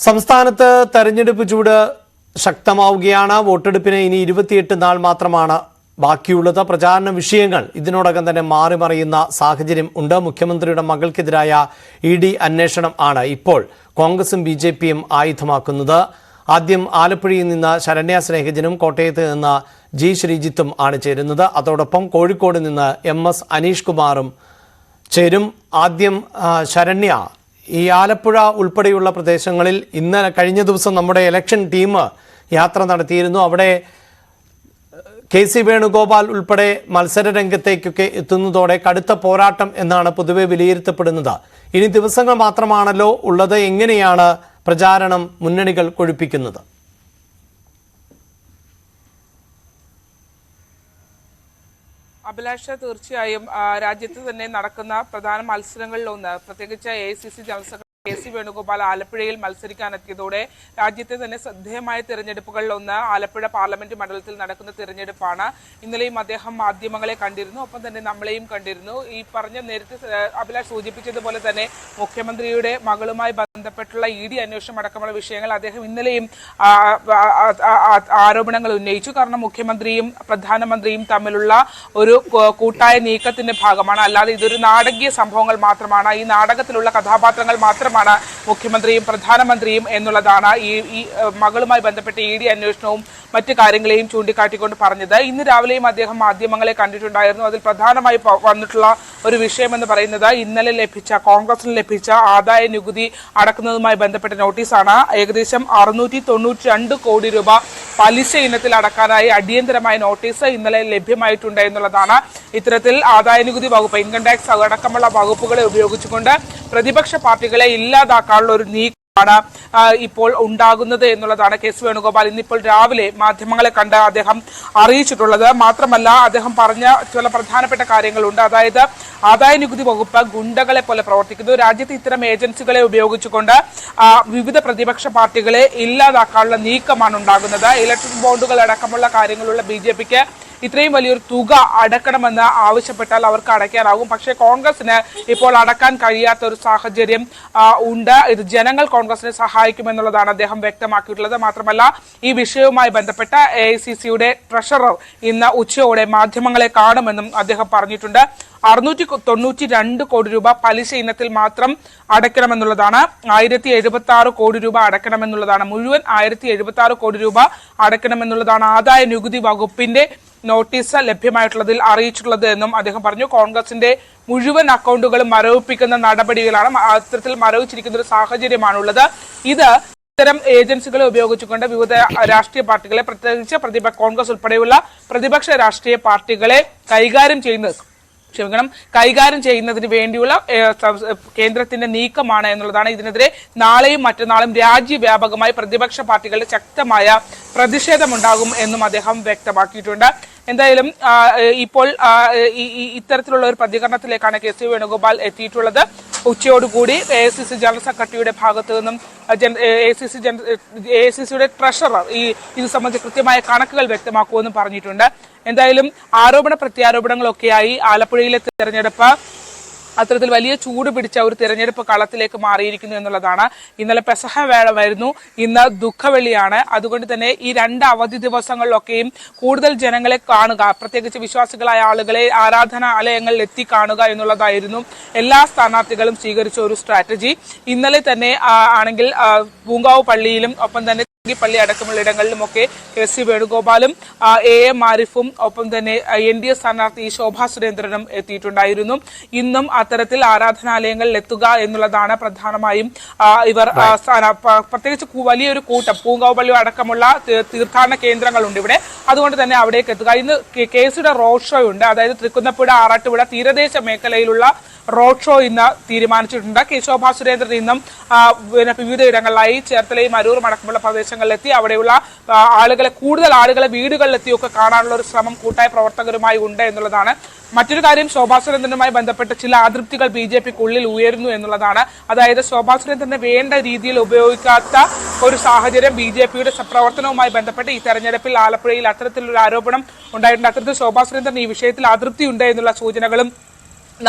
സംസ്ഥാനത്ത് തെരഞ്ഞെടുപ്പ് ചൂട് ശക്തമാവുകയാണ്. വോട്ടെടുപ്പിന് ഇനി 28 നാൾ മാത്രമാണ് ബാക്കിയുള്ളത്. പ്രചാരണ വിഷയങ്ങൾ ഇതിനോടകം തന്നെ മാറിമറിയുന്ന സാഹചര്യം ഉണ്ട്. മുഖ്യമന്ത്രിയുടെ മകൾക്കെതിരായ ED അന്വേഷണം ആണ് ഇപ്പോൾ കോൺഗ്രസും BJPയും ആയുധമാക്കുന്നത്. ആദ്യം ആലപ്പുഴയിൽ നിന്ന് ശരണ്യ സ്നേഹജനും കോട്ടയത്ത് നിന്ന് G ശ്രീജിത്തും ആണ് ചേരുന്നത്. അതോടൊപ്പം കോഴിക്കോട് നിന്ന് MS അനീഷ് കുമാറും ചേരും. ആദ്യം ശരണ്യ, ഈ ആലപ്പുഴ ഉൾപ്പെടെയുള്ള പ്രദേശങ്ങളിൽ കഴിഞ്ഞ ദിവസം നമ്മുടെ ഇലക്ഷൻ ടീം യാത്ര നടത്തിയിരുന്നു. അവിടെ KC വേണുഗോപാൽ ഉൾപ്പെടെ മത്സര രംഗത്തേക്കൊക്കെ എത്തുന്നതോടെ കടുത്ത പോരാട്ടം എന്നാണ് പൊതുവെ വിലയിരുത്തപ്പെടുന്നത്. ഇനി ദിവസങ്ങൾ മാത്രമാണല്ലോ ഉള്ളത്. എങ്ങനെയാണ് പ്രചാരണം മുന്നണികൾ കൊഴുപ്പിക്കുന്നത്? അഭിലാഷ, തീർച്ചയായും രാജ്യത്ത് തന്നെ നടക്കുന്ന പ്രധാന മത്സരങ്ങളിലൊന്ന്, പ്രത്യേകിച്ച് AICC general secretary KC Venugopal ആലപ്പുഴയിൽ മത്സരിക്കാനെത്തിയതോടെ രാജ്യത്തെ തന്നെ ശ്രദ്ധേയമായ തിരഞ്ഞെടുപ്പുകളിലൊന്ന് ആലപ്പുഴ പാർലമെന്റ് മണ്ഡലത്തിൽ നടക്കുന്ന തിരഞ്ഞെടുപ്പാണ്. ഇന്നലെയും അദ്ദേഹം മാധ്യമങ്ങളെ കണ്ടിരുന്നു, ഒപ്പം തന്നെ നമ്മളെയും കണ്ടിരുന്നു. ഈ പറഞ്ഞ നേരത്തെ അഭിലാഷ് സൂചിപ്പിച്ചതുപോലെ തന്നെ മുഖ്യമന്ത്രിയുടെ മകളുമായി ബന്ധപ്പെട്ടുള്ള ED അന്വേഷണം അടക്കമുള്ള വിഷയങ്ങൾ അദ്ദേഹം ഇന്നലെയും ആരോപണങ്ങൾ ഉന്നയിച്ചു. കാരണം മുഖ്യമന്ത്രിയും പ്രധാനമന്ത്രിയും തമ്മിലുള്ള ഒരു കൂട്ടായ നീക്കത്തിന്റെ ഭാഗമാണ്, അല്ലാതെ ഇതൊരു നാടകീയ സംഭവങ്ങൾ മാത്രമാണ്, ഈ നാടകത്തിലുള്ള കഥാപാത്രങ്ങൾ മാത്രമാണ് മുഖ്യമന്ത്രിയും പ്രധാനമന്ത്രിയും എന്നുള്ളതാണ് ഈ മകളുമായി ബന്ധപ്പെട്ട ED അന്വേഷണവും മറ്റു കാര്യങ്ങളെയും ചൂണ്ടിക്കാട്ടിക്കൊണ്ട് പറഞ്ഞത്. ഇന്ന് രാവിലെയും അദ്ദേഹം മാധ്യമങ്ങളെ കണ്ടിട്ടുണ്ടായിരുന്നു. അതിൽ പ്രധാനമായി വന്നിട്ടുള്ള ഒരു വിഷയം എന്ന് പറയുന്നത് ഇന്നലെ കോൺഗ്രസിന് ലഭിച്ച ആദായ നികുതി അടക്കുന്നതുമായി ബന്ധപ്പെട്ട നോട്ടീസാണ്. ഏകദേശം 692 കോടി രൂപ പലിശ ഇനത്തിൽ അടക്കാനായി അടിയന്തരമായ നോട്ടീസ് ഇന്നലെ ലഭ്യമായിട്ടുണ്ട് എന്നുള്ളതാണ്. ഇത്തരത്തിൽ ആദായ നികുതി വകുപ്പ്, ഇൻകം ടാക്സ് അടക്കമുള്ള വകുപ്പുകളെ ഉപയോഗിച്ചുകൊണ്ട് പ്രതിപക്ഷ പാർട്ടികളെ ഇല്ലാതാക്കാനുള്ള ഒരു നീക്കമാണ് ഇപ്പോൾ ഉണ്ടാകുന്നത് എന്നുള്ളതാണ് KC വേണുഗോപാൽ ഇന്നിപ്പോൾ രാവിലെ മാധ്യമങ്ങളെ കണ്ട് അദ്ദേഹം അറിയിച്ചിട്ടുള്ളത്. മാത്രമല്ല, അദ്ദേഹം പറഞ്ഞ ചില പ്രധാനപ്പെട്ട കാര്യങ്ങളുണ്ട്. അതായത് ആദായ നികുതി വകുപ്പ് ഗുണ്ടകളെ പോലെ പ്രവർത്തിക്കുന്നു. രാജ്യത്ത് ഇത്തരം ഏജൻസികളെ ഉപയോഗിച്ചുകൊണ്ട് വിവിധ പ്രതിപക്ഷ പാർട്ടികളെ ഇല്ലാതാക്കാനുള്ള നീക്കമാണ് ഉണ്ടാകുന്നത്. ഇലക്ട്രിക് ബോണ്ടുകൾ അടക്കമുള്ള കാര്യങ്ങളുള്ള BJPക്ക് ഇത്രയും വലിയൊരു തുക അടക്കണമെന്ന് ആവശ്യപ്പെട്ടാൽ അവർക്ക് അടയ്ക്കാനാകും. പക്ഷേ കോൺഗ്രസിന് ഇപ്പോൾ അടക്കാൻ കഴിയാത്ത ഒരു സാഹചര്യം ഉണ്ട്. ഇത് ജനങ്ങൾ കോൺഗ്രസിനെ സഹായിക്കുമെന്നുള്ളതാണ് അദ്ദേഹം വ്യക്തമാക്കിയിട്ടുള്ളത്. മാത്രമല്ല, ഈ വിഷയവുമായി ബന്ധപ്പെട്ട AICCയുടെ ട്രഷറർ ഇന്ന് ഉച്ചയോടെ മാധ്യമങ്ങളെ കാണുമെന്നും അദ്ദേഹം പറഞ്ഞിട്ടുണ്ട്. 692 കോടി രൂപ പലിശ ഇനത്തിൽ മാത്രം അടയ്ക്കണമെന്നുള്ളതാണ്. 1076 കോടി രൂപ അടയ്ക്കണമെന്നുള്ളതാണ്. മുഴുവൻ 1076 കോടി രൂപ അടയ്ക്കണമെന്നുള്ളതാണ് ആദായ നികുതി വകുപ്പിന്റെ നോട്ടീസ് ലഭ്യമായിട്ടുള്ളതിൽ അറിയിച്ചിട്ടുള്ളത് എന്നും അദ്ദേഹം പറഞ്ഞു. കോൺഗ്രസിന്റെ മുഴുവൻ അക്കൗണ്ടുകളും മരവിപ്പിക്കുന്ന നടപടികളാണ്, അത്തരത്തിൽ മരവിച്ചിരിക്കുന്ന ഒരു സാഹചര്യമാണുള്ളത്. ഇത് ഇത്തരം ഏജൻസികളെ ഉപയോഗിച്ചുകൊണ്ട് വിവിധ രാഷ്ട്രീയ പാർട്ടികളെ, പ്രത്യേകിച്ച് കോൺഗ്രസ് ഉൾപ്പെടെയുള്ള പ്രതിപക്ഷ രാഷ്ട്രീയ പാർട്ടികളെ കൈകാര്യം ചെയ്യുന്നതിന് വേണ്ടിയുള്ള കേന്ദ്രത്തിന്റെ നീക്കമാണ് എന്നുള്ളതാണ്. ഇതിനെതിരെ നാളെയും മറ്റന്നാളും രാജ്യവ്യാപകമായി പ്രതിപക്ഷ പാർട്ടികളുടെ ശക്തമായ പ്രതിഷേധമുണ്ടാകും എന്നും അദ്ദേഹം വ്യക്തമാക്കിയിട്ടുണ്ട്. എന്തായാലും ഇപ്പോൾ ഇത്തരത്തിലുള്ള ഒരു പ്രതികരണത്തിലേക്കാണ് KC വേണുഗോപാൽ എത്തിയിട്ടുള്ളത്. ഉച്ചയോടുകൂടി AICC ജനറൽ സെക്രട്ടറിയുടെ ഭാഗത്തു നിന്നും AICCയുടെ ട്രഷറർ ഇത് സംബന്ധിച്ച് കൃത്യമായ കണക്കുകൾ വ്യക്തമാക്കുമെന്നും പറഞ്ഞിട്ടുണ്ട്. എന്തായാലും ആരോപണ പ്രത്യാരോപണങ്ങളൊക്കെയായി ആലപ്പുഴയിലെ തെരഞ്ഞെടുപ്പ് അത്തരത്തിൽ വലിയ ചൂട് പിടിച്ച ഒരു തിരഞ്ഞെടുപ്പ് കളത്തിലേക്ക് മാറിയിരിക്കുന്നു എന്നുള്ളതാണ്. ഇന്നലെ പെസഹ വേളമായിരുന്നു, ഇന്ന് ദുഃഖവെള്ളിയാണ്. അതുകൊണ്ട് തന്നെ ഈ 2 അവധി ദിവസങ്ങളിലൊക്കെയും കൂടുതൽ ജനങ്ങളെ കാണുക, പ്രത്യേകിച്ച് വിശ്വാസികളായ ആളുകളെ ആരാധനാലയങ്ങളിൽ എത്തി കാണുക എന്നുള്ളതായിരുന്നു എല്ലാ സ്ഥാനാർത്ഥികളും സ്വീകരിച്ച ഒരു സ്ട്രാറ്റജി. ഇന്നലെ തന്നെ ആണെങ്കിൽ പൂങ്കാവ് പള്ളിയിലും ഒപ്പം തന്നെ പള്ളി അടക്കമുള്ള ഇടങ്ങളിലുമൊക്കെ KC വേണുഗോപാലും AM ആരിഫും ഒപ്പം തന്നെ NDA സ്ഥാനാർത്ഥി ശോഭാ സുരേന്ദ്രനും എത്തിയിട്ടുണ്ടായിരുന്നു. ഇന്നും അത്തരത്തിൽ ആരാധനാലയങ്ങളിൽ എത്തുക എന്നുള്ളതാണ് പ്രധാനമായും ഇവർ, പ്രത്യേകിച്ച് വലിയൊരു കൂട്ടം പൂങ്കാവ് പള്ളി അടക്കമുള്ള തീർത്ഥാടന കേന്ദ്രങ്ങളുണ്ട് ഇവിടെ. അതുകൊണ്ട് തന്നെ അവിടേക്ക് എത്തുക. ഇന്ന് KCയുടെ റോഡ് ഷോ ഉണ്ട്. അതായത് തൃക്കുന്നപ്പുഴ, ആറാട്ടുപുഴ തീരദേശ മേഖലയിലുള്ള റോഡ് ഷോ ഇന്ന് തീരുമാനിച്ചിട്ടുണ്ട്. ശോഭാ സുരേന്ദ്രൻ ഇന്നും വിവിധ ഇടങ്ങളിലായി ചേർത്തലയും അരൂറും അടക്കമുള്ള പ്രദേശങ്ങളിലെത്തി അവിടെയുള്ള കൂടുതൽ ആളുകളെ വീടുകളിലെത്തിയൊക്കെ കാണാനുള്ള ഒരു ശ്രമം കൂട്ടായ പ്രവർത്തകരുമായി ഉണ്ട് എന്നുള്ളതാണ്. മറ്റൊരു കാര്യം, ശോഭാ സുരേന്ദ്രനുമായി ബന്ധപ്പെട്ട് ചില അതൃപ്തികൾ BJPക്കുള്ളിൽ ഉയരുന്നു എന്നുള്ളതാണ്. അതായത് ശോഭാ സുരേന്ദ്രനെ വേണ്ട രീതിയിൽ ഉപയോഗിക്കാത്ത ഒരു സാഹചര്യം BJPയുടെ പ്രവർത്തനവുമായി ബന്ധപ്പെട്ട് ഈ തെരഞ്ഞെടുപ്പിൽ ആലപ്പുഴയിൽ അത്തരത്തിലൊരു ആരോപണം ഉണ്ടായിട്ടുണ്ട്. അത്തരത്തിൽ ശോഭാ സുരേന്ദ്രൻ ഈ വിഷയത്തിൽ അതൃപ്തി ഉണ്ട് എന്നുള്ള സൂചനകളും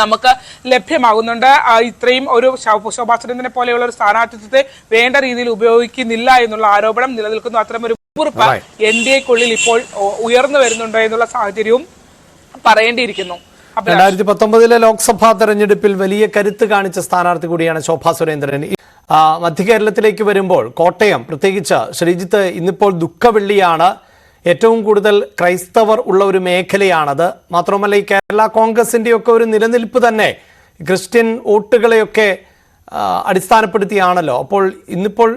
നമുക്ക് ലഭ്യമാകുന്നുണ്ട്. ഇത്രയും ഒരു ശോഭാ സുരേന്ദ്രനെ പോലെയുള്ള ഒരു സ്ഥാനാർത്ഥിത്വത്തെ വേണ്ട രീതിയിൽ ഉപയോഗിക്കുന്നില്ല എന്നുള്ള ആരോപണം നിലനിൽക്കുന്നു. അത്തരമൊരു കുറിപ്പ് NDAക്കുള്ളിൽ ഇപ്പോൾ ഉയർന്നു വരുന്നുണ്ട് എന്നുള്ള സാഹചര്യവും പറയേണ്ടിയിരിക്കുന്നു. 2019 ലോക്സഭാ തെരഞ്ഞെടുപ്പിൽ വലിയ കരുത്ത് കാണിച്ച സ്ഥാനാർത്ഥി കൂടിയാണ് ശോഭാ സുരേന്ദ്രൻ. മധ്യ കേരളത്തിലേക്ക് വരുമ്പോൾ കോട്ടയം, പ്രത്യേകിച്ച് ശ്രീജിത്ത്, ഇന്നിപ്പോൾ ദുഃഖവെള്ളിയാണ്. ഏറ്റവും കൂടുതൽ ക്രൈസ്തവർ ഉള്ള ഒരു മേഖലയാണത്. മാത്രമല്ല ഈ കേരള കോൺഗ്രസിന്റെ ഒക്കെ ഒരു നിലനിൽപ്പ് തന്നെ ക്രിസ്ത്യൻ വോട്ടുകളെയൊക്കെ അടിസ്ഥാനപ്പെടുത്തിയാണല്ലോ. അപ്പോൾ ഇന്നിപ്പോൾ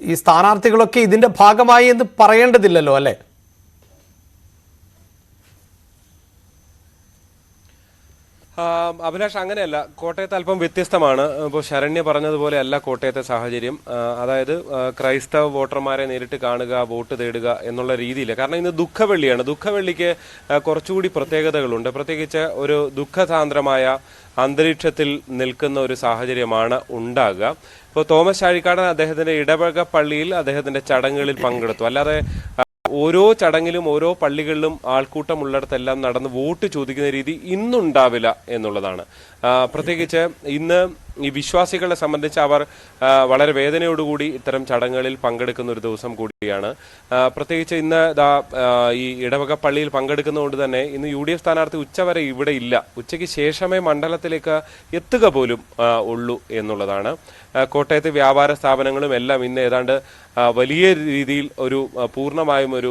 ഈ സ്ഥാനാർത്ഥികളൊക്കെ ഇതിന്റെ ഭാഗമായി എന്ന് പറയേണ്ടതില്ലല്ലോ, അല്ലേ? അഭിലാഷ്, അങ്ങനെയല്ല. കോട്ടയത്ത് അല്പം വ്യത്യസ്തമാണ്. ഇപ്പോൾ ശരണ്യ പറഞ്ഞതുപോലെ അല്ല കോട്ടയത്തെ സാഹചര്യം. അതായത് ക്രൈസ്തവ വോട്ടർമാരെ നേരിട്ട് കാണുക, വോട്ട് തേടുക എന്നുള്ള രീതിയിൽ. കാരണം ഇന്ന് ദുഃഖവെള്ളിയാണ്. ദുഃഖവെള്ളിക്ക് കുറച്ചുകൂടി പ്രത്യേകതകളുണ്ട്. പ്രത്യേകിച്ച് ഒരു ദുഃഖസാന്ദ്രമായ അന്തരീക്ഷത്തിൽ നിൽക്കുന്ന ഒരു സാഹചര്യമാണ് ഉണ്ടാകുക. ഇപ്പോൾ തോമസ് ചാഴിക്കാടൻ അദ്ദേഹത്തിന്റെ ഇടവക പള്ളിയിൽ അദ്ദേഹത്തിന്റെ ചടങ്ങുകളിൽ പങ്കെടുത്തു. അല്ലാതെ ഓരോ ചടങ്ങിലും ഓരോ പള്ളികളിലും ആൾക്കൂട്ടമുള്ളിടത്തെല്ലാം നടന്ന് വോട്ട് ചോദിക്കുന്ന രീതി ഇന്നുണ്ടാവില്ല എന്നുള്ളതാണ്. പ്രത്യേകിച്ച് ഇന്ന് ഈ വിശ്വാസികളെ സംബന്ധിച്ച് അവർ വളരെ വേദനയോടുകൂടി ഇത്തരം ചടങ്ങുകളിൽ പങ്കെടുക്കുന്ന ഒരു ദിവസം കൂടിയാണ്. പ്രത്യേകിച്ച് ഇന്ന് ഈ ഇടവക പള്ളിയിൽ പങ്കെടുക്കുന്നതുകൊണ്ട് തന്നെ ഇന്ന് UDF സ്ഥാനാർത്ഥി ഉച്ചവരെ ഇവിടെ ഇല്ല. ഉച്ചയ്ക്ക് ശേഷമേ മണ്ഡലത്തിലേക്ക് എത്തുക പോലും ഉള്ളൂ എന്നുള്ളതാണ്. കോട്ടയത്തെ വ്യാപാര സ്ഥാപനങ്ങളും എല്ലാം ഇന്ന് ഏതാണ്ട് വലിയ രീതിയിൽ ഒരു പൂർണ്ണമായും ഒരു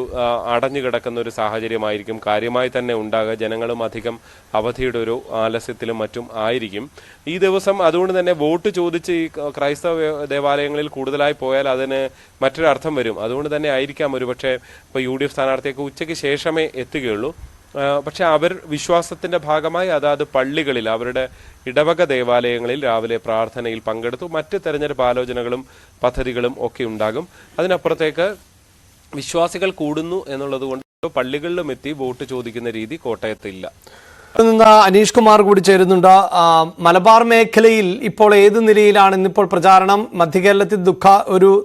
അടഞ്ഞു കിടക്കുന്ന ഒരു സാഹചര്യമായിരിക്കും കാര്യമായി തന്നെ ഉണ്ടാകുക. ജനങ്ങളും അധികം അവധിയുടെ ഒരു ആലസ്യത്തിലും മറ്റും ആയിരിക്കും ഈ ദിവസം. അതുകൊണ്ട് തന്നെ വോട്ട് ചോദിച്ച് ഈ ക്രൈസ്തവ ദേവാലയങ്ങളിൽ കൂടുതലായി പോയാൽ അതിന് മറ്റൊരർത്ഥം വരും. അതുകൊണ്ട് തന്നെ ആയിരിക്കാം ഒരുപക്ഷെ ഇപ്പോൾ UDF സ്ഥാനാർത്ഥിയൊക്കെ ഉച്ചയ്ക്ക് ശേഷമേ എത്തുകയുള്ളൂ. പക്ഷെ അവർ വിശ്വാസത്തിന്റെ ഭാഗമായി അതാത് പള്ളികളിൽ അവരുടെ ഇടവക ദേവാലയങ്ങളിൽ രാവിലെ പ്രാർത്ഥനയിൽ പങ്കെടുത്തു. മറ്റ് തെരഞ്ഞെടുപ്പ് ആലോചനകളും പദ്ധതികളും ഒക്കെ ഉണ്ടാകും. അതിനപ്പുറത്തേക്ക് വിശ്വാസികൾ കൂടുന്നു എന്നുള്ളത് കൊണ്ട് പള്ളികളിലും എത്തി വോട്ട് ചോദിക്കുന്ന രീതി കോട്ടയത്തില്ല. അനീഷ് കുമാർ കൂടി ചേരുന്നുണ്ട്. മലബാർ മേഖലയിൽ ഇപ്പോൾ ഏത് നിലയിലാണ് ഇന്നിപ്പോൾ പ്രചാരണം? മധ്യകേരളത്തിൽ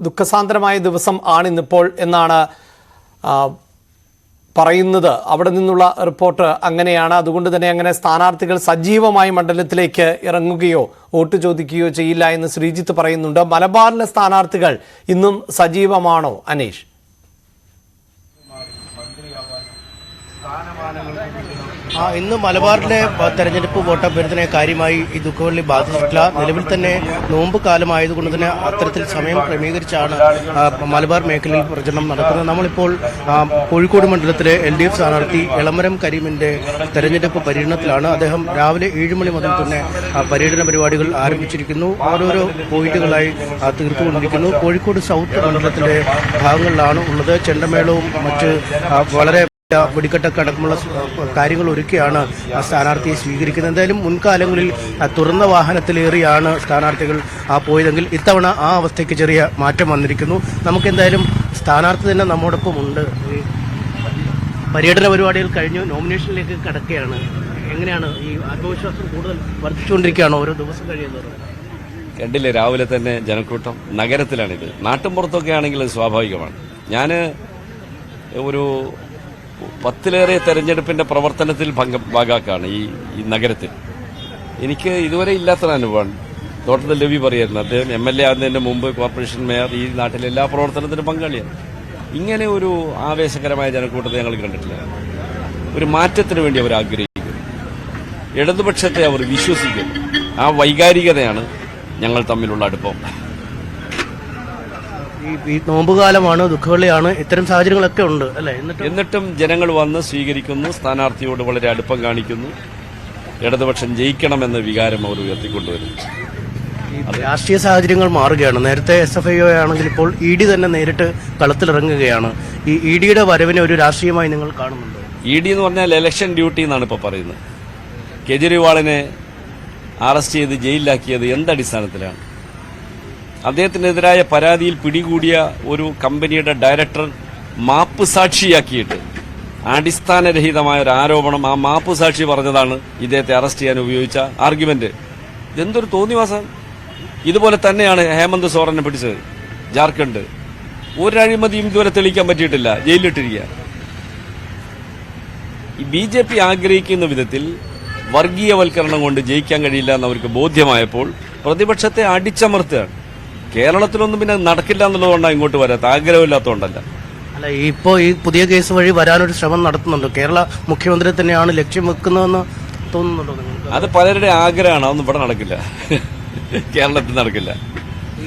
ദുഃഖസാന്ദ്രമായ ദിവസം ആണ് ഇന്നിപ്പോൾ എന്നാണ് പറയുന്നത്. അവിടെ നിന്നുള്ള റിപ്പോർട്ട് അങ്ങനെയാണ്. അതുകൊണ്ട് തന്നെ അങ്ങനെ സ്ഥാനാർത്ഥികൾ സജീവമായി മണ്ഡലത്തിലേക്ക് ഇറങ്ങുകയോ വോട്ട് ചോദിക്കുകയോ ചെയ്യില്ല എന്ന് ശ്രീജിത്ത് പറയുന്നുണ്ട്. മലബാറിലെ സ്ഥാനാർത്ഥികൾ ഇന്നും സജീവമാണോ അനീഷ്? ഇന്ന് മലബാറിലെ തെരഞ്ഞെടുപ്പ് വോട്ടഭ്യർത്ഥനയെ കാര്യമായി ഈ ദുഃഖവെള്ളി ബാധിച്ചിട്ടില്ല. നിലവിൽ തന്നെ നോമ്പ് കാലമായതുകൊണ്ട് തന്നെ അത്തരത്തിൽ സമയം ക്രമീകരിച്ചാണ് മലബാർ മേഖലയിൽ പ്രചരണം നടക്കുന്നത്. നമ്മളിപ്പോൾ കോഴിക്കോട് മണ്ഡലത്തിലെ LDF സ്ഥാനാർത്ഥി എളമരം കരീമിന്റെ തെരഞ്ഞെടുപ്പ് പര്യടനത്തിലാണ്. അദ്ദേഹം രാവിലെ 7 മണി മുതൽ തന്നെ പര്യടന പരിപാടികൾ ആരംഭിച്ചിരിക്കുന്നു. ഓരോരോ പോയിന്റുകളായി തീർത്തുകൊണ്ടിരിക്കുന്നു. കോഴിക്കോട് സൗത്ത് മണ്ഡലത്തിലെ ഭാഗങ്ങളിലാണ് ഉള്ളത്. ചെണ്ടമേളവും മറ്റ് വളരെ വെടിക്കെട്ടൊക്കെ അടക്കമുള്ള കാര്യങ്ങൾ ഒരുക്കിയാണ് സ്ഥാനാർത്ഥിയെ സ്വീകരിക്കുന്നത്. എന്തായാലും മുൻകാലങ്ങളിൽ തുറന്ന വാഹനത്തിലേറിയാണ് സ്ഥാനാർത്ഥികൾ പോയതെങ്കിൽ ഇത്തവണ ആ അവസ്ഥയ്ക്ക് ചെറിയ മാറ്റം വന്നിരിക്കുന്നു. നമുക്കെന്തായാലും സ്ഥാനാർത്ഥി തന്നെ നമ്മോടൊപ്പം ഉണ്ട്. പര്യടന പരിപാടികൾ കഴിഞ്ഞു, നോമിനേഷനിലേക്ക് കടക്കുകയാണ്. എങ്ങനെയാണ് ഈ ആത്മവിശ്വാസം കൂടുതൽ വർദ്ധിച്ചുകൊണ്ടിരിക്കുകയാണോ ഓരോ ദിവസം കഴിയുന്നത്? കണ്ടില്ലേ, രാവിലെ തന്നെ ജനക്കൂട്ടം. നഗരത്തിലാണിത്. നാട്ടിൻപുറത്തൊക്കെ ആണെങ്കിൽ അത് സ്വാഭാവികമാണ്. ഞാൻ ഒരു 10ലേറെ തെരഞ്ഞെടുപ്പിന്റെ പ്രവർത്തനത്തിൽ ഭാഗമാക്കാണ് ഈ നഗരത്തിൽ. എനിക്ക് ഇതുവരെ ഇല്ലാത്തൊരു അനുഭവമാണ്. തോട്ടത്തിൽ രവി പറയായിരുന്നു, അദ്ദേഹം MLA ആകുന്നതിന് മുമ്പ് കോർപ്പറേഷൻ മേയർ, ഈ നാട്ടിലെ എല്ലാ പ്രവർത്തനത്തിനും പങ്കാളിയാണ്. ഇങ്ങനെ ഒരു ആവേശകരമായ ജനക്കൂട്ടത്തെ ഞങ്ങൾ കണ്ടിട്ടില്ല. ഒരു മാറ്റത്തിന് വേണ്ടി അവർ ആഗ്രഹിക്കുന്നു, ഇടതുപക്ഷത്തെ അവർ വിശ്വസിക്കുന്നു. ആ വൈകാരികതയാണ് ഞങ്ങൾ തമ്മിലുള്ള അടുപ്പം. ഈ നോമ്പുകാലമാണ്, ദുഃഖവെള്ളിയാണ്, ഇത്തരം സാഹചര്യങ്ങളൊക്കെ ഉണ്ട് അല്ലെ? എന്നിട്ടും ജനങ്ങൾ വന്ന് സ്വീകരിക്കുന്നു, സ്ഥാനാർത്ഥിയോട് വളരെ അടുപ്പം കാണിക്കുന്നു, ഇടതുപക്ഷം ജയിക്കണമെന്ന വികാരം അവർ ഉയർത്തിക്കൊണ്ടുവരുന്നു. രാഷ്ട്രീയ സാഹചര്യങ്ങൾ മാറുകയാണ്. നേരത്തെ SFIO ആണെങ്കിൽ ഇപ്പോൾ ED തന്നെ നേരിട്ട് കളത്തിലിറങ്ങുകയാണ്. ഈ EDയുടെ വരവിനെ ഒരു രാഷ്ട്രീയമായി നിങ്ങൾ കാണുന്നുണ്ടോ? ED എന്ന് പറഞ്ഞാൽ ഇലക്ഷൻ ഡ്യൂട്ടി എന്നാണ് ഇപ്പോൾ പറയുന്നത്. കേജ്രിവാളിനെ അറസ്റ്റ് ചെയ്ത് ജയിലിലാക്കിയത് എന്തടിസ്ഥാനത്തിലാണ്? അദ്ദേഹത്തിനെതിരായ പരാതിയിൽ പിടികൂടിയ ഒരു കമ്പനിയുടെ ഡയറക്ടർ മാപ്പ് സാക്ഷിയാക്കിയിട്ട് അടിസ്ഥാനരഹിതമായ ഒരു ആരോപണം, ആ മാപ്പ് സാക്ഷി പറഞ്ഞതാണ് ഇദ്ദേഹത്തെ അറസ്റ്റ് ചെയ്യാൻ ഉപയോഗിച്ച ആർഗ്യുമെന്റ്. ഇതെന്തൊരു തോന്നിവാസം! ഇതുപോലെ തന്നെയാണ് ഹേമന്ത് സോറനെ പിടിച്ചത് ജാർഖണ്ഡ്. ഒരു അഴിമതിയും ഇതുവരെ തെളിയിക്കാൻ പറ്റിയിട്ടില്ല, ജയിലിലിട്ടിരിക്കുക. ഈ BJP ആഗ്രഹിക്കുന്ന വിധത്തിൽ വർഗീയവൽക്കരണം കൊണ്ട് ജയിക്കാൻ കഴിയില്ല എന്ന് അവർക്ക് ബോധ്യമായപ്പോൾ പ്രതിപക്ഷത്തെ അടിച്ചമർത്തുകയാണ്. കേരളത്തിലൊന്നും പിന്നെ നടക്കില്ല എന്നുള്ളതുകൊണ്ടാണ് ഇങ്ങോട്ട് വരാത്ത, ആഗ്രഹമില്ലാത്തതുകൊണ്ടല്ല. അല്ല, ഇപ്പോൾ ഈ പുതിയ കേസ് വഴി വരാനൊരു ശ്രമം നടത്തുന്നുണ്ട്. കേരള മുഖ്യമന്ത്രി തന്നെയാണ് ലക്ഷ്യം വെക്കുന്നതെന്ന് തോന്നുന്നുണ്ടോ നിങ്ങൾക്ക്? അത് പലരുടെ ആഗ്രഹമാണ്, അതൊന്നും ഇവിടെ നടക്കില്ല. കേരളത്തിൽ നടക്കില്ല,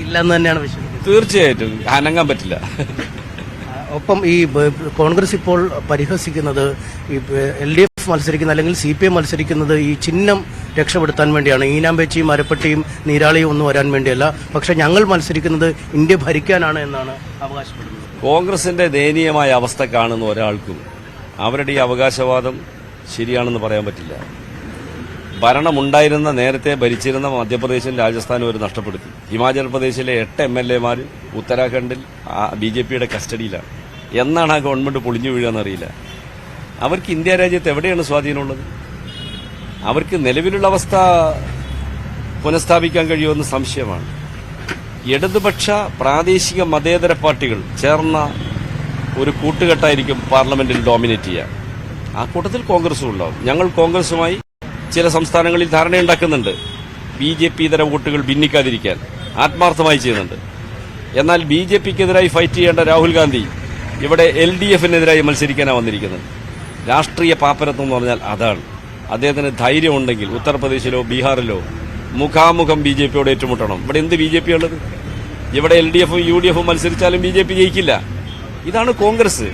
ഇല്ലെന്ന് തന്നെയാണ് വിശ്വസിക്കുന്നത്. തീർച്ചയായിട്ടും അനങ്ങാൻ പറ്റില്ല. ഒപ്പം ഈ കോൺഗ്രസ് ഇപ്പോൾ പരിഹസിക്കുന്നത് ഈ LDF മത്സരിക്കുന്ന അല്ലെങ്കിൽ CPM മത്സരിക്കുന്നത് ഈ ചിഹ്നം രക്ഷപ്പെടുത്താൻ വേണ്ടിയാണ്. ഈനാമ്പേച്ചിയും അരപ്പട്ടിയും നീരാളിയും ഒന്നും വരാൻ വേണ്ടിയല്ല, പക്ഷെ ഞങ്ങൾ മത്സരിക്കുന്നത് ഇന്ത്യ ഭരിക്കാനാണ് എന്നാണ് അവകാശപ്പെടുന്നത്. കോൺഗ്രസിന്റെ ദയനീയമായ അവസ്ഥ കാണുന്ന ഒരാൾക്കും അവരുടെ ഈ അവകാശവാദം ശരിയാണെന്ന് പറയാൻ പറ്റില്ല. ഭരണമുണ്ടായിരുന്ന, നേരത്തെ ഭരിച്ചിരുന്ന മധ്യപ്രദേശിലും രാജസ്ഥാനും അവർ നഷ്ടപ്പെടുത്തി. ഹിമാചൽ പ്രദേശിലെ 8 MLA-മാർ ഉത്തരാഖണ്ഡിൽ BJPയുടെ കസ്റ്റഡിയിലാണ്. എന്നാണ് ആ ഗവൺമെന്റ് പൊളിഞ്ഞു വീഴുകയെന്നറിയില്ല. അവർക്ക് ഇന്ത്യ രാജ്യത്ത് എവിടെയാണ് സ്വാധീനമുള്ളത്? അവർക്ക് നിലവിലുള്ള അവസ്ഥ പുനഃസ്ഥാപിക്കാൻ കഴിയുമെന്ന് സംശയമാണ്. ഇടതുപക്ഷ പ്രാദേശിക മതേതര പാർട്ടികൾ ചേർന്ന ഒരു കൂട്ടുകെട്ടായിരിക്കും പാർലമെന്റിൽ ഡോമിനേറ്റ് ചെയ്യുക. ആ കൂട്ടത്തിൽ കോൺഗ്രസും ഉണ്ടാവും. ഞങ്ങൾ കോൺഗ്രസുമായി ചില സംസ്ഥാനങ്ങളിൽ ധാരണയുണ്ടാക്കുന്നുണ്ട്. BJP ഇതര വോട്ടുകൾ ഭിന്നിക്കാതിരിക്കാൻ ആത്മാർത്ഥമായി ചെയ്യുന്നുണ്ട്. എന്നാൽ BJPക്കെതിരായി ഫൈറ്റ് ചെയ്യേണ്ട രാഹുൽ ഗാന്ധി ഇവിടെ LDF-നെതിരായി മത്സരിക്കാനാണ് വന്നിരിക്കുന്നത്. രാഷ്ട്രീയ പാപ്പരത്വം എന്ന് പറഞ്ഞാൽ അതാണ്. അദ്ദേഹത്തിന് ധൈര്യമുണ്ടെങ്കിൽ ഉത്തർപ്രദേശിലോ ബീഹാറിലോ മുഖാമുഖം BJPയോട് ഏറ്റുമുട്ടണം. ഇവിടെ എന്ത് BJP ഉള്ളത്? ഇവിടെ LDF-ഉം UDF-ഉം മത്സരിച്ചാലും BJP ജയിക്കില്ല. ഇതാണ് കോൺഗ്രസ്.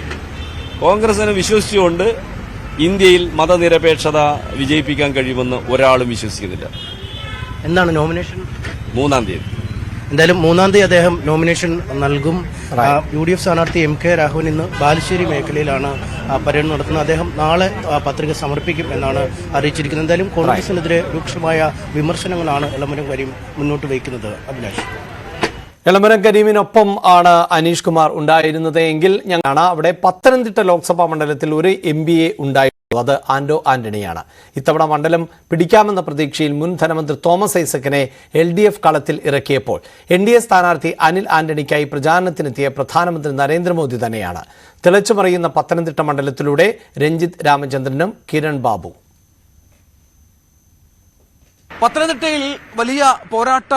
കോൺഗ്രസിനെ വിശ്വസിച്ചുകൊണ്ട് ഇന്ത്യയിൽ മതനിരപേക്ഷത വിജയിപ്പിക്കാൻ കഴിയുമെന്ന് ഒരാളും വിശ്വസിക്കുന്നില്ല. എന്താണ് നോമിനേഷൻ? 3-ാം തീയതി. എന്തായാലും 3-ാം തീയതി അദ്ദേഹം നോമിനേഷൻ നൽകും. UDF സ്ഥാനാർത്ഥി MK രാഘവൻ ഇന്ന് ബാലുശ്ശേരി മേഖലയിലാണ് പര്യടനം നടത്തുന്നത്. അദ്ദേഹം നാളെ പത്രിക സമർപ്പിക്കും എന്നാണ് അറിയിച്ചിരിക്കുന്നത്. എന്തായാലും കോൺഗ്രസിനെതിരെ രൂക്ഷമായ വിമർശനങ്ങളാണ് എളമരം കരീം മുന്നോട്ട് വയ്ക്കുന്നത്. അഭിലാഷ്, എളമരം കരീമിനൊപ്പം ആണ് അനീഷ് കുമാർ ഉണ്ടായിരുന്നത് എങ്കിൽ ഞങ്ങളാണ് അവിടെ പത്തനംതിട്ട ലോക്സഭാ മണ്ഡലത്തിൽ ഒരു MPA ഉണ്ടായിരുന്നു. അത് ആന്റോ ആന്റണിയാണ്. ഇത്തവണ മണ്ഡലം പിടിക്കാമെന്ന പ്രതീക്ഷയിൽ മുൻ ധനമന്ത്രി തോമസ് ഐസക്കിനെ LDF കളത്തിൽ ഇറക്കിയപ്പോൾ NDA സ്ഥാനാർത്ഥി അനിൽ ആന്റണിക്കായി പ്രചാരണത്തിനെത്തിയ പ്രധാനമന്ത്രി നരേന്ദ്രമോദി തന്നെയാണ്. തിളച്ചുമറിയുന്ന പത്തനംതിട്ട മണ്ഡലത്തിലൂടെ രഞ്ജിത്ത് രാമചന്ദ്രനും കിരൺ ബാബു. പത്തനംതിട്ടയിൽ വലിയ പോരാട്ട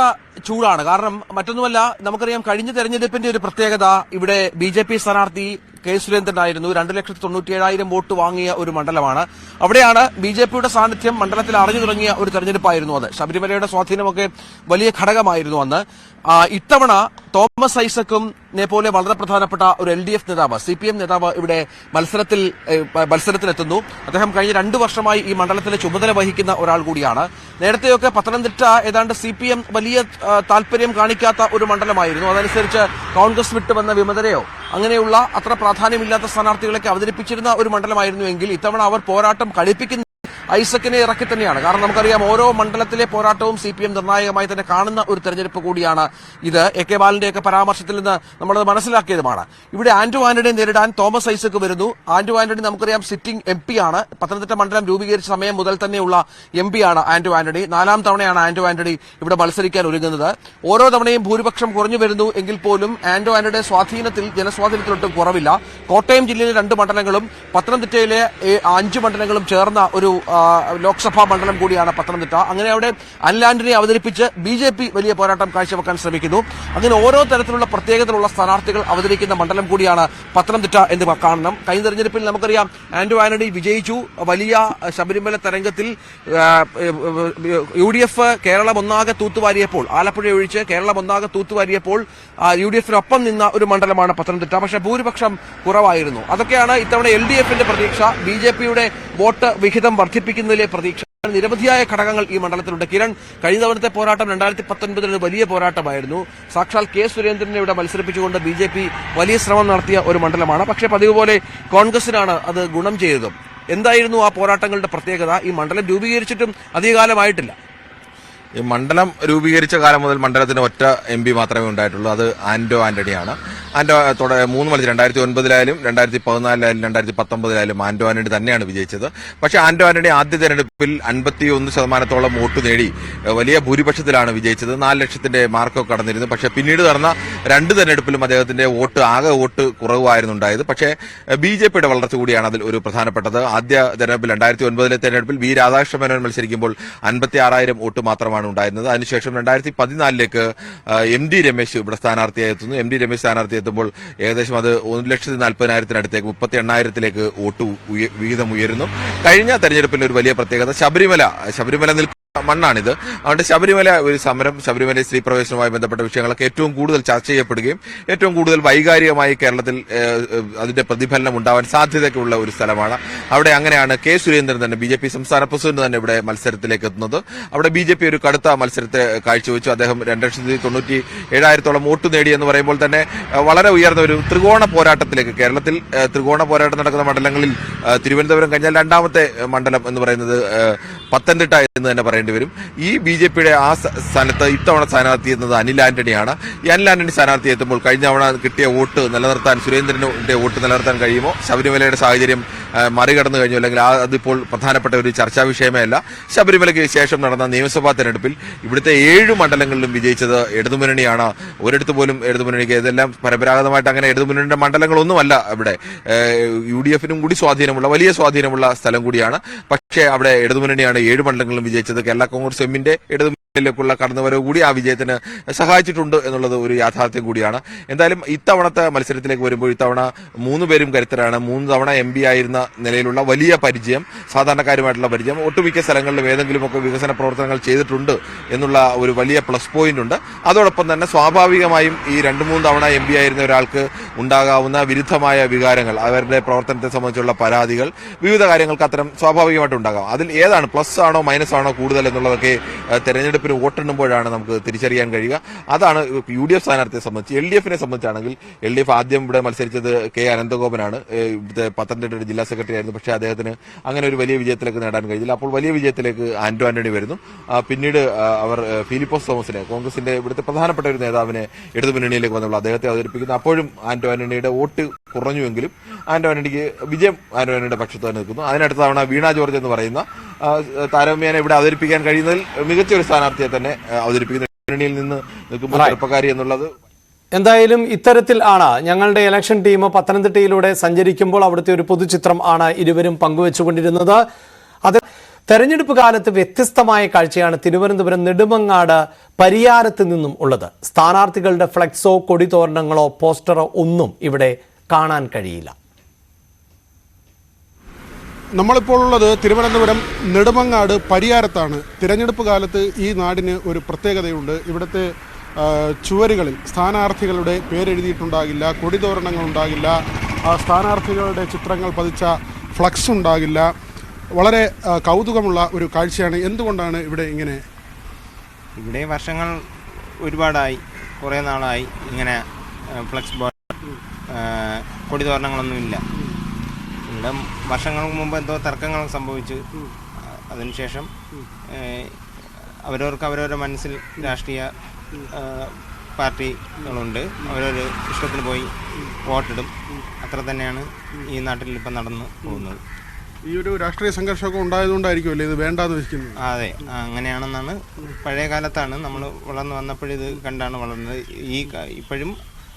ചൂടാണ്. കാരണം മറ്റൊന്നുമല്ല, നമുക്കറിയാം കഴിഞ്ഞ തെരഞ്ഞെടുപ്പിന്റെ ഒരു പ്രത്യേകത ഇവിടെ BJP സ്ഥാനാർത്ഥി K. സുരേന്ദ്രനായിരുന്നു. 2,97,000 വോട്ട് വാങ്ങിയ ഒരു മണ്ഡലമാണ്. അവിടെയാണ് BJPയുടെ സാന്നിധ്യം മണ്ഡലത്തിൽ അറിഞ്ഞു തുടങ്ങിയ ഒരു തെരഞ്ഞെടുപ്പായിരുന്നു അത്. ശബരിമലയുടെ സ്വാധീനമൊക്കെ വലിയ ഘടകമായിരുന്നു അന്ന്. ഇത്തവണ തോമസ് ഐസക്കും പോലെ വളരെ പ്രധാനപ്പെട്ട ഒരു LDF നേതാവ്, CPM നേതാവ് ഇവിടെ മത്സരത്തിനെത്തുന്നു. അദ്ദേഹം കഴിഞ്ഞ 2 വർഷമായി ഈ മണ്ഡലത്തിലെ ചുമതല വഹിക്കുന്ന ഒരാൾ കൂടിയാണ്. നേരത്തെയൊക്കെ പത്തനംതിട്ട ഏതാണ്ട് CPM വലിയ താല്പര്യം കാണിക്കാത്ത ഒരു മണ്ഡലമായിരുന്നു. അതനുസരിച്ച് കോൺഗ്രസ് വിട്ടുവന്ന വിമതരെയോ അങ്ങനെയുള്ള അത്ര പ്രാധാന്യമില്ലാത്ത സ്ഥാനാർത്ഥികളൊക്കെ അവതരിപ്പിച്ചിരുന്ന ഒരു മണ്ഡലമായിരുന്നുവെങ്കിൽ ഇത്തവണ അവർ പോരാട്ടം കഴിപ്പിക്കുന്ന ഐസക്കിനെ ഇറക്കി തന്നെയാണ്. കാരണം നമുക്കറിയാം ഓരോ മണ്ഡലത്തിലെ പോരാട്ടവും CPM നിർണായകമായി തന്നെ കാണുന്ന ഒരു തെരഞ്ഞെടുപ്പ് കൂടിയാണ് ഇത്. AK ബാലന്റെയൊക്കെ പരാമർശത്തിൽ നിന്ന് നമ്മളത് മനസ്സിലാക്കിയതുമാണ്. ഇവിടെ ആന്റോ ആന്റണിയെ നേരിടാൻ തോമസ് ഐസക് വരുന്നു. ആന്റോ ആന്റണി നമുക്കറിയാം സിറ്റിംഗ് MP ആണ്. പത്തനംതിട്ട മണ്ഡലം രൂപീകരിച്ച സമയം മുതൽ തന്നെയുള്ള MP ആണ് ആന്റോ ആന്റണി. 4-ാം തവണയാണ് ആന്റോ ആന്റണി ഇവിടെ മത്സരിക്കാൻ ഒരുങ്ങുന്നത്. ഓരോ തവണയും ഭൂരിപക്ഷം കുറഞ്ഞു വരുന്നു എങ്കിൽ പോലും ആന്റോ ആന്റണിയുടെ ജനസ്വാധീനത്തിലൊട്ടും കുറവില്ല. കോട്ടയം ജില്ലയിലെ 2 മണ്ഡലങ്ങളും പത്തനംതിട്ടയിലെ 5 മണ്ഡലങ്ങളും ചേർന്ന ഒരു ലോക്സഭാ മണ്ഡലം കൂടിയാണ് പത്തനംതിട്ട. അങ്ങനെ അവിടെ അനിൽ ആന്റണിയെ അവതരിപ്പിച്ച് BJP വലിയ പോരാട്ടം കാഴ്ചവെക്കാൻ ശ്രമിക്കുന്നു. അങ്ങനെ ഓരോ തരത്തിലുള്ള പ്രത്യേകതയുള്ള സ്ഥാനാർത്ഥികൾ അവതരിക്കുന്ന മണ്ഡലം കൂടിയാണ് പത്തനംതിട്ട എന്ന് കാണണം. കഴിഞ്ഞ തെരഞ്ഞെടുപ്പിൽ നമുക്കറിയാം ആന്റോ ആന്റണി വിജയിച്ചു. വലിയ ശബരിമല തരംഗത്തിൽ UDF കേരളം ഒന്നാകെ തൂത്തുവാരിയപ്പോൾ, ആലപ്പുഴ ഒഴിച്ച് കേരളം ഒന്നാകെ തൂത്തുവാരിയപ്പോൾ UDF-നൊപ്പം നിന്ന ഒരു മണ്ഡലമാണ് പത്തനംതിട്ട. പക്ഷേ ഭൂരിപക്ഷം കുറവായിരുന്നു. അതൊക്കെയാണ് ഇത്തവണ LDF-ന്റെ പ്രതീക്ഷ. BJPയുടെ വോട്ട് വിഹിതം വർദ്ധിപ്പിക്കുന്നതിലെ പ്രതീക്ഷ. നിരവധിയായ ഘടകങ്ങൾ ഈ മണ്ഡലത്തിലുണ്ട്. കിരൺ, കഴിഞ്ഞ തവണത്തെ പോരാട്ടം 2019 വലിയ പോരാട്ടമായിരുന്നു. സാക്ഷാൽ K. സുരേന്ദ്രനെ ഇവിടെ മത്സരിപ്പിച്ചുകൊണ്ട് BJP വലിയ ശ്രമം നടത്തിയ ഒരു മണ്ഡലമാണ്. പക്ഷേ പതിവ് പോലെ കോൺഗ്രസിനാണ് അത് ഗുണം ചെയ്തതും. എന്തായിരുന്നു ആ പോരാട്ടങ്ങളുടെ പ്രത്യേകത? ഈ മണ്ഡലം രൂപീകരിച്ചിട്ടും അധികകാലമായിട്ടില്ല. ഈ മണ്ഡലം രൂപീകരിച്ച കാലം മുതൽ മണ്ഡലത്തിന് ഒറ്റ MP മാത്രമേ ഉണ്ടായിട്ടുള്ളൂ. അത് ആന്റോ ആന്റണിയാണ്. മൂന്ന് മത്സരം 2009-ലായാലും 2014-ലായാലും 2019-ലായാലും ആന്റോ ആന്റണി തന്നെയാണ് വിജയിച്ചത്. പക്ഷേ ആന്റോ ആന്റണി ആദ്യ തെരഞ്ഞെടുപ്പിൽ 51% വോട്ട് നേടി വലിയ ഭൂരിപക്ഷത്തിലാണ് വിജയിച്ചത്. 4 ലക്ഷത്തിന്റെ മാർക്കൊക്കെ കടന്നിരുന്നു. പക്ഷേ പിന്നീട് നടന്ന 2 തെരഞ്ഞെടുപ്പിലും അദ്ദേഹത്തിന്റെ ആകെ വോട്ട് കുറവായിരുന്നു ഉണ്ടായത്. പക്ഷേ BJPയുടെ വളർച്ച കൂടിയാണ് അതിൽ ഒരു പ്രധാനപ്പെട്ടത്. ആദ്യ തെരഞ്ഞെടുപ്പിൽ 2009-ലെ തെരഞ്ഞെടുപ്പിൽ വി രാധാകൃഷ്ണ മേനോൻ മത്സരിക്കുമ്പോൾ 56,000 വോട്ട് മാത്രമാണ് ഉണ്ടായിരുന്നത്. അതിനുശേഷം 2014-ലേക്ക് MD രമേശ് ഇവിടെ സ്ഥാനാർത്ഥിയായി എത്തുന്നു. MD രമേശ് സ്ഥാനാർത്ഥി എത്തുമ്പോൾ ഏകദേശം അത് 1,40,000-അടുത്തേക്ക് 38,000-ലേക്ക് വോട്ട് വിഹിതം ഉയരുന്നു. കഴിഞ്ഞ തെരഞ്ഞെടുപ്പിൽ ഒരു വലിയ പ്രത്യേകത ശബരിമല മണ്ണാണിത്. അതുകൊണ്ട് ശബരിമല ഒരു സമരം, ശബരിമല സ്ത്രീ പ്രവേശനവുമായി ബന്ധപ്പെട്ട വിഷയങ്ങളൊക്കെ ഏറ്റവും കൂടുതൽ ചർച്ച ചെയ്യപ്പെടുകയും ഏറ്റവും കൂടുതൽ വൈകാരികമായി കേരളത്തിൽ അതിന്റെ പ്രതിഫലനം ഉണ്ടാവാൻ സാധ്യതയ്ക്കുള്ള ഒരു സ്ഥലമാണ്. അവിടെ അങ്ങനെയാണ് കെ സുരേന്ദ്രൻ തന്നെ BJP സംസ്ഥാന പ്രസിഡന്റ് തന്നെ ഇവിടെ മത്സരത്തിലേക്ക് എത്തുന്നത്. അവിടെ BJP ഒരു കടുത്ത മത്സരത്തെ കാഴ്ചവെച്ചു. അദ്ദേഹം 2,97,000 വോട്ട് നേടി എന്ന് പറയുമ്പോൾ തന്നെ വളരെ ഉയർന്ന ഒരു ത്രികോണ പോരാട്ടത്തിലേക്ക്, കേരളത്തിൽ ത്രികോണ പോരാട്ടം നടക്കുന്ന മണ്ഡലങ്ങളിൽ തിരുവനന്തപുരം കഴിഞ്ഞാൽ രണ്ടാമത്തെ മണ്ഡലം എന്ന് പറയുന്നത് പത്തനംതിട്ട എന്ന് തന്നെ പറയേണ്ടി വരും. ഈ BJPയുടെ ആ സ്ഥാനത്ത് ഇത്തവണ സ്ഥാനാർത്ഥി എന്നത് അനിൽ ആന്റണിയാണ്. ഈ അനിൽ ആന്റണി സ്ഥാനാർത്ഥി എത്തുമ്പോൾ കഴിഞ്ഞ തവണ കിട്ടിയ വോട്ട് നിലനിർത്താൻ, സുരേന്ദ്രന്റെ വോട്ട് നിലനിർത്താൻ കഴിയുമോ? ശബരിമലയുടെ സാഹചര്യം മറികടന്നു കഴിഞ്ഞു, അല്ലെങ്കിൽ അതിപ്പോൾ പ്രധാനപ്പെട്ട ഒരു ചർച്ചാ വിഷയമേ അല്ല. ശബരിമലയ്ക്ക് ശേഷം നടന്ന നിയമസഭാ തെരഞ്ഞെടുപ്പിൽ ഇവിടുത്തെ 7 മണ്ഡലങ്ങളിലും വിജയിച്ചത് ഇടതുമുന്നണിയാണ്. ഒരിടത്ത് പോലും ഇടതുമുന്നണിക്ക്, ഇതെല്ലാം പരമ്പരാഗതമായിട്ട് അങ്ങനെ ഇടതുമുന്നണിയുടെ മണ്ഡലങ്ങളൊന്നുമല്ല. ഇവിടെ UDFനും കൂടി വലിയ സ്വാധീനമുള്ള സ്ഥലം കൂടിയാണ്. പക്ഷേ അവിടെ ഇടതുമുന്നണിയാണ് 7 മണ്ഡലങ്ങളിലും വിജയിച്ചത്. കേരള കോൺഗ്രസ് എമ്മിന്റെ ിലേക്കുള്ള കടന്നുവരവ് കൂടി ആ വിജയത്തിന് സഹായിച്ചിട്ടുണ്ട് എന്നുള്ളത് ഒരു യാഥാർത്ഥ്യം കൂടിയാണ്. എന്തായാലും ഇത്തവണത്തെ മത്സരത്തിലേക്ക് വരുമ്പോൾ ഇത്തവണ 3 പേരും കരുത്തരാണ്. 3 തവണ MP ആയിരുന്ന നിലയിലുള്ള വലിയ പരിചയം, സാധാരണക്കാരുമായിട്ടുള്ള പരിചയം, ഒട്ടുമിക്ക സ്ഥലങ്ങളിലും ഏതെങ്കിലുമൊക്കെ വികസന പ്രവർത്തനങ്ങൾ ചെയ്തിട്ടുണ്ട് എന്നുള്ള ഒരു വലിയ പ്ലസ് പോയിന്റ് ഉണ്ട്. അതോടൊപ്പം തന്നെ സ്വാഭാവികമായും ഈ 2-3 തവണ MP ആയിരുന്ന ഒരാൾക്ക് ഉണ്ടാകാവുന്ന വിരുദ്ധമായ വികാരങ്ങൾ, അവരുടെ പ്രവർത്തനത്തെ സംബന്ധിച്ചുള്ള പരാതികൾ, വിവിധ കാര്യങ്ങൾക്ക് അത്തരം സ്വാഭാവികമായിട്ട് ഉണ്ടാകാം. അതിൽ ഏതാണ് പ്ലസ് ആണോ മൈനസ് ആണോ കൂടുതൽ എന്നുള്ളതൊക്കെ തെരഞ്ഞെടുപ്പ് വോട്ടെണ്ണുമ്പോഴാണ് നമുക്ക് തിരിച്ചറിയാൻ കഴിയുക. അതാണ് UDF സ്ഥാനാർത്ഥിയെ സംബന്ധിച്ച്. LDFനെ സംബന്ധിച്ചാണെങ്കിൽ LDF ആദ്യം ഇവിടെ മത്സരിച്ചത് K അനന്തഗോപനാണ്. ഇവിടുത്തെ പത്തനംതിട്ടയുടെ ജില്ലാ സെക്രട്ടറി ആയിരുന്നു. പക്ഷേ അദ്ദേഹത്തിന് അങ്ങനെ ഒരു വലിയ വിജയത്തിലേക്ക് നേടാൻ കഴിഞ്ഞില്ല. അപ്പോൾ വലിയ വിജയത്തിലേക്ക് ആന്റോ ആന്റണി വരുന്നു. പിന്നീട് അവർ ഫിലിപ്പോസ് തോമസിനെ, കോൺഗ്രസിന്റെ ഇവിടുത്തെ പ്രധാനപ്പെട്ട ഒരു നേതാവിനെ ഇടതുമുന്നണിയിലേക്ക് വന്നുള്ള അദ്ദേഹത്തെ അവതരിപ്പിക്കുന്നു. അപ്പോഴും ആന്റോ ആന്റണിയുടെ വോട്ട് കുറഞ്ഞുവെങ്കിലും ആന്റോ ആന്റണിക്ക് വിജയം ആന്റോ ആന്റണിയുടെ പക്ഷത്ത് തന്നെ നിൽക്കുന്നു. അതിനടുത്ത തവണ വീണ ജോർജ് എന്ന് പറയുന്ന താരതമ്യേന ഇവിടെ അവതരിപ്പിക്കാൻ കഴിയുന്നതിൽ മികച്ച ഒരു സ്ഥാനാർത്ഥിയെ തന്നെ അവതരിപ്പിക്കുന്ന മുന്നണിയിൽ നിന്ന് നിൽക്കുമ്പോൾ ചെറുപ്പക്കാരി എന്നുള്ളത്. എന്തായാലും ഇത്തരത്തിൽ ആണ് ഞങ്ങളുടെ ഇലക്ഷൻ ടീം പത്തനംതിട്ടയിലൂടെ സഞ്ചരിക്കുമ്പോൾ അവിടുത്തെ ഒരു പൊതുചിത്രം ആണ് ഇരുവരും പങ്കുവെച്ചുകൊണ്ടിരുന്നത്. അത് തെരഞ്ഞെടുപ്പ് കാലത്ത് വ്യത്യസ്തമായ കാഴ്ചയാണ് തിരുവനന്തപുരം നെടുമങ്ങാട് പരിയാരത്ത് നിന്നും ഉള്ളത്. സ്ഥാനാർത്ഥികളുടെ ഫ്ലെക്സോ, കൊടിതോരണങ്ങളോ, പോസ്റ്ററോ ഒന്നും ഇവിടെ കാണാൻ കഴിയില്ല. നമ്മളിപ്പോൾ ഉള്ളത് തിരുവനന്തപുരം നെടുമങ്ങാട് പരിയാരത്താണ്. തിരഞ്ഞെടുപ്പ് കാലത്ത് ഈ നാടിന് ഒരു പ്രത്യേകതയുണ്ട്. ഇവിടുത്തെ ചുവരുകളിൽ സ്ഥാനാർത്ഥികളുടെ പേരെഴുതിയിട്ടുണ്ടാകില്ല, കൊടിതോരണങ്ങൾ ഉണ്ടാകില്ല, സ്ഥാനാർത്ഥികളുടെ ചിത്രങ്ങൾ പതിച്ച ഫ്ലക്സ് ഉണ്ടാകില്ല. വളരെ കൗതുകമുള്ള ഒരു കാഴ്ചയാണ്. എന്തുകൊണ്ടാണ് ഇവിടെ ഇങ്ങനെ? ഇവിടെ വർഷങ്ങൾ ഒരുപാടായി, കുറേ നാളായി ഇങ്ങനെ ഫ്ലക്സ് ബോർഡ്, കൊടിതോരണങ്ങളൊന്നുമില്ല. ഇവിടെ വർഷങ്ങൾക്ക് മുമ്പ് എന്തോ തർക്കങ്ങൾ സംഭവിച്ച് അതിനുശേഷം അവരവരുടെ മനസ്സിൽ രാഷ്ട്രീയ പാർട്ടികളുണ്ട്, അവരൊരു ഇഷ്ടത്തിന് പോയി വോട്ടിടും. അത്ര തന്നെയാണ് ഈ നാട്ടിൽ ഇപ്പം നടന്നു പോകുന്നത്. ഈ ഒരു രാഷ്ട്രീയ സംഘർഷമൊക്കെ ഉണ്ടായതുകൊണ്ടായിരിക്കുമല്ലേ ഇത് വേണ്ടാന്ന് വെക്കുന്നത്? അതെ, അങ്ങനെയാണെന്നാണ്. പഴയ കാലത്താണ് നമ്മൾ വളർന്നു വന്നപ്പോഴിത് കണ്ടാണ് വളർന്നത്. ഇപ്പോഴും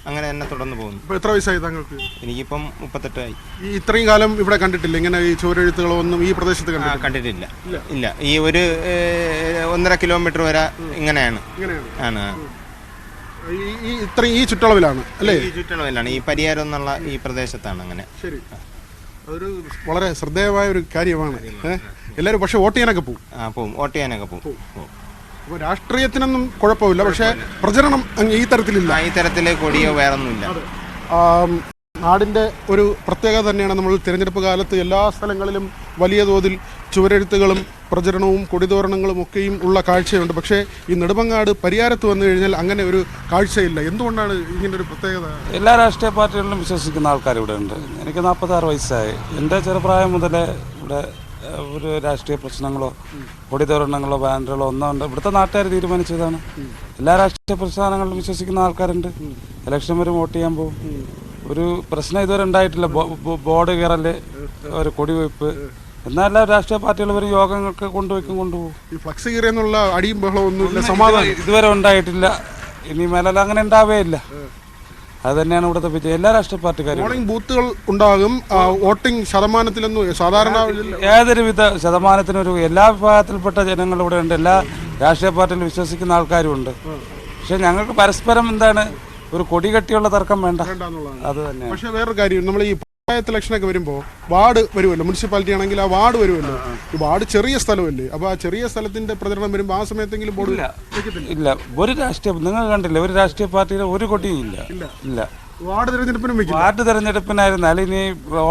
അങ്ങനെ തന്നെ തുടർന്ന് പോകുന്നു. ഇപ്പോൾ എത്ര വയസ്സായി താങ്കൾക്ക്? എനിക്കിപ്പം 38 ആയി. ഈ ഇത്രയും കാലം ഇവിടെ കണ്ടിട്ടില്ല ഇങ്ങനെ ഈ ചുവരെഴുത്തുകളോ ഒന്നും ഈ പ്രദേശത്ത് കണ്ടിട്ടില്ല? ഇല്ല. ഈ ഒരു 1.5 കിലോമീറ്റർ വരെ ഇങ്ങനെയാണ്. ഈ ചുറ്റളവിലാണ് അല്ലേ? ഈ ചുറ്റളവിലാണ്, ഈ പരിയാരം എന്നുള്ള ഈ പ്രദേശത്താണ് അങ്ങനെ. ശരി, അതൊരു വളരെ ശ്രദ്ധേയമായ ഒരു കാര്യമാണ്. എല്ലാവരും പക്ഷെ വോട്ട് ചെയ്യാനൊക്കെ പോകും. വോട്ട് ചെയ്യാനൊക്കെ പോകും. അപ്പോൾ രാഷ്ട്രീയത്തിനൊന്നും കുഴപ്പമില്ല, പക്ഷേ പ്രചരണം ഈ തരത്തിലില്ല. ഈ തരത്തിലെ കൊടിയോ വേറൊന്നുമില്ല. നാടിൻ്റെ ഒരു പ്രത്യേകത തന്നെയാണ്. നമ്മൾ തിരഞ്ഞെടുപ്പ് കാലത്ത് എല്ലാ സ്ഥലങ്ങളിലും വലിയ തോതിൽ ചുവരെഴുത്തുകളും പ്രചരണവും കൊടിതോരണങ്ങളും ഒക്കെയും ഉള്ള കാഴ്ചയുണ്ട്. പക്ഷേ ഈ നെടുമങ്ങാട് പരിയാരത്ത് വന്നു കഴിഞ്ഞാൽ അങ്ങനെ ഒരു കാഴ്ചയില്ല. എന്തുകൊണ്ടാണ് ഇങ്ങനൊരു പ്രത്യേകത? എല്ലാ രാഷ്ട്രീയ പാർട്ടികളിലും വിശ്വസിക്കുന്ന ആൾക്കാർ ഇവിടെ ഉണ്ട്. എനിക്ക് 46 വയസ്സായി. എൻ്റെ ചെറുപ്രായം മുതലേ ഇവിടെ ഒരു രാഷ്ട്രീയ പ്രശ്നങ്ങളോ കൊടിതോരണങ്ങളോ ബാനറുകളോ ഒന്നും ഉണ്ട്. ഇവിടുത്തെ നാട്ടുകാർ തീരുമാനിച്ചതാണ്. എല്ലാ രാഷ്ട്രീയ പ്രസ്ഥാനങ്ങളിലും വിശ്വസിക്കുന്ന ആൾക്കാരുണ്ട്. ഇലക്ഷൻ വരും, വോട്ട് ചെയ്യാൻ പോകും. ഒരു പ്രശ്നം ഇതുവരെ ഉണ്ടായിട്ടില്ല. ബോർഡ് കയറല്, ഒരു കൊടിവയ്പ്. എന്നാൽ എല്ലാ രാഷ്ട്രീയ പാർട്ടികൾ വരും, യോഗങ്ങൾക്ക് കൊണ്ടുപോകും. ഈ ഫ്ലക്സ് കീറിയെന്നുള്ള അടിയും ബഹളവും ഒന്നുമില്ല, സമാധാനം ഇതുവരെ ഉണ്ടായിട്ടില്ല. ഇനി മേലെ അങ്ങനെ ഉണ്ടാവേയില്ല. അത് തന്നെയാണ് ഇവിടുത്തെ വിജയം. എല്ലാ രാഷ്ട്രീയ പാർട്ടിക്കാരും പോളിംഗ് ബൂത്തുകൾ ഉണ്ടാകും. വോട്ടിംഗ് ശതമാനത്തിലൊന്നും സാധാരണ ഏതൊരുവിധ ശതമാനത്തിനൊരു എല്ലാ വിഭാഗത്തിൽപ്പെട്ട ജനങ്ങൾ ഇവിടെ ഉണ്ട്. എല്ലാ രാഷ്ട്രീയ പാർട്ടിയിൽ വിശ്വസിക്കുന്ന ആൾക്കാരും ഉണ്ട്. പക്ഷെ ഞങ്ങൾക്ക് പരസ്പരം എന്താണ് ഒരു കൊടി കെട്ടിയുള്ള തർക്കം വേണ്ട. അത് തന്നെ. പക്ഷെ വേറൊരു കാര്യം, നമ്മൾ ഈ പഞ്ചായത്ത് ഇലക്ഷനൊക്കെ വരുമ്പോൾ വാർഡ് വരുമല്ലോ, മുനിസിപ്പാലിറ്റി ആണെങ്കിൽ ആ വാർഡ് വരുമല്ലോ. ഈ വാർഡ് ചെറിയ സ്ഥലമല്ലേ, അപ്പോൾ ആ ചെറിയ സ്ഥലത്തിന്റെ പ്രചരണം വരുമ്പോൾ ആ സമയത്തെങ്കിലും ബോർഡ് ഇല്ല. ഒരു രാഷ്ട്രീയ, നിങ്ങൾ കണ്ടില്ല, ഒരു രാഷ്ട്രീയ പാർട്ടിയുടെ ഒരു കൊടിയും ഇല്ല. വാർഡ് തെരഞ്ഞെടുപ്പിനും വാർഡ് തെരഞ്ഞെടുപ്പിനായിരുന്നാൽ ഇനി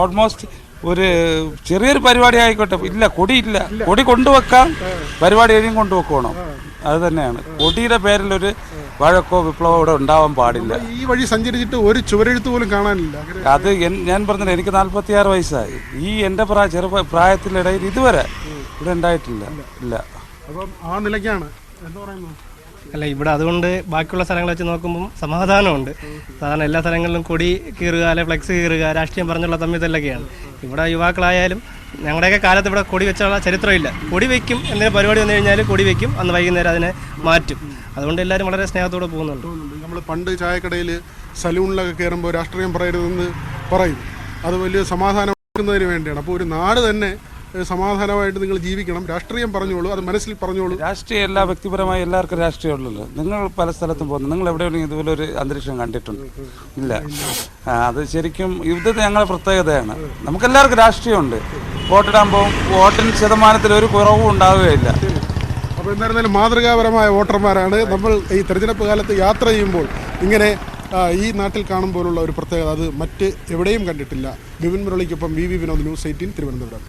ഓൾമോസ്റ്റ് ഒരു ചെറിയൊരു പരിപാടി ആയിക്കോട്ടെ, ഇല്ല കൊടിയില്ല. കൊടി കൊണ്ടുവെക്കാം, പരിപാടി എഴുതിയും കൊണ്ടുവെക്കണം. അത് തന്നെയാണ്. കൊടിയുടെ പേരിൽ ഒരു വഴക്കോ വിപ്ലവോ ഇവിടെ ഉണ്ടാവാൻ പാടില്ല. ഈ വഴി സഞ്ചരിച്ചിട്ട് ഒരു ചുവരെഴുത്ത് പോലും കാണാനില്ല. അത് ഞാൻ പറഞ്ഞില്ല, എനിക്ക് 46 വയസ്സായി. ഈ എൻ്റെ പ്രായത്തിലിടയിൽ ഇതുവരെ ഇവിടെ ഉണ്ടായിട്ടില്ല. ഇല്ല. അപ്പം ആ നിലയ്ക്കാണ് എന്താ പറയുന്നത്. അല്ല, ഇവിടെ അതുകൊണ്ട് ബാക്കിയുള്ള സ്ഥലങ്ങൾ വെച്ച് നോക്കുമ്പം സമാധാനമുണ്ട്. സാധാരണ എല്ലാ സ്ഥലങ്ങളിലും കൊടി കീറുക, അല്ലെ ഫ്ലെക്സ് കീറുക, രാഷ്ട്രീയം പറഞ്ഞുള്ള തമ്മിലൊക്കെയാണ്. ഇവിടെ യുവാക്കളായാലും ഞങ്ങളുടെയൊക്കെ കാലത്ത് ഇവിടെ കൊടി വെച്ചുള്ള ചരിത്രമില്ല. കൊടി വയ്ക്കും, എന്തെങ്കിലും പരിപാടി വന്നു കഴിഞ്ഞാൽ കൊടി വയ്ക്കും, അന്ന് വൈകുന്നേരം അതിനെ മാറ്റും. അതുകൊണ്ട് എല്ലാവരും വളരെ സ്നേഹത്തോടെ പോകുന്നുണ്ട്. നമ്മൾ പണ്ട് ചായക്കടയിൽ സലൂണിലൊക്കെ കയറുമ്പോൾ രാഷ്ട്രീയം പറയരുതെന്ന് പറയും. അത് വലിയ സമാധാനം വേണ്ടിയാണ്. അപ്പോൾ ഒരു നാട് തന്നെ സമാധാനമായിട്ട് നിങ്ങൾ ജീവിക്കണം. രാഷ്ട്രീയം പറഞ്ഞോളൂ, അത് മനസ്സിൽ പറഞ്ഞോളൂ. രാഷ്ട്രീയം എല്ലാ വ്യക്തിപരമായി എല്ലാവർക്കും രാഷ്ട്രീയമുള്ളല്ലോ. നിങ്ങൾ പല സ്ഥലത്തും പോകുന്നു, നിങ്ങൾ എവിടെയെങ്കിലും ഇതുപോലെ ഒരു അന്തരീക്ഷം കണ്ടിട്ടുണ്ട്? ഇല്ല. അത് ശരിക്കും ഇത് ഞങ്ങളുടെ പ്രത്യേകതയാണ്. നമുക്കെല്ലാവർക്കും രാഷ്ട്രീയമുണ്ട്. വോട്ടിടാൻ പോകും, വോട്ടിന് ശതമാനത്തിൽ ഒരു കുറവും ഉണ്ടാവുകയില്ല. അപ്പോൾ എന്തായിരുന്നാലും മാതൃകാപരമായ വോട്ടർമാരാണ് നമ്മൾ. ഈ തെരഞ്ഞെടുപ്പ് കാലത്ത് യാത്ര ചെയ്യുമ്പോൾ ഇങ്ങനെ ഈ നാട്ടിൽ കാണുമ്പോഴുള്ള ഒരു പ്രത്യേകത അത് മറ്റ് എവിടെയും കണ്ടിട്ടില്ല. ബിപിൻ മുരളിക്കൊപ്പം വി വിനോദ്, ന്യൂസ് 18 തിരുവനന്തപുരം.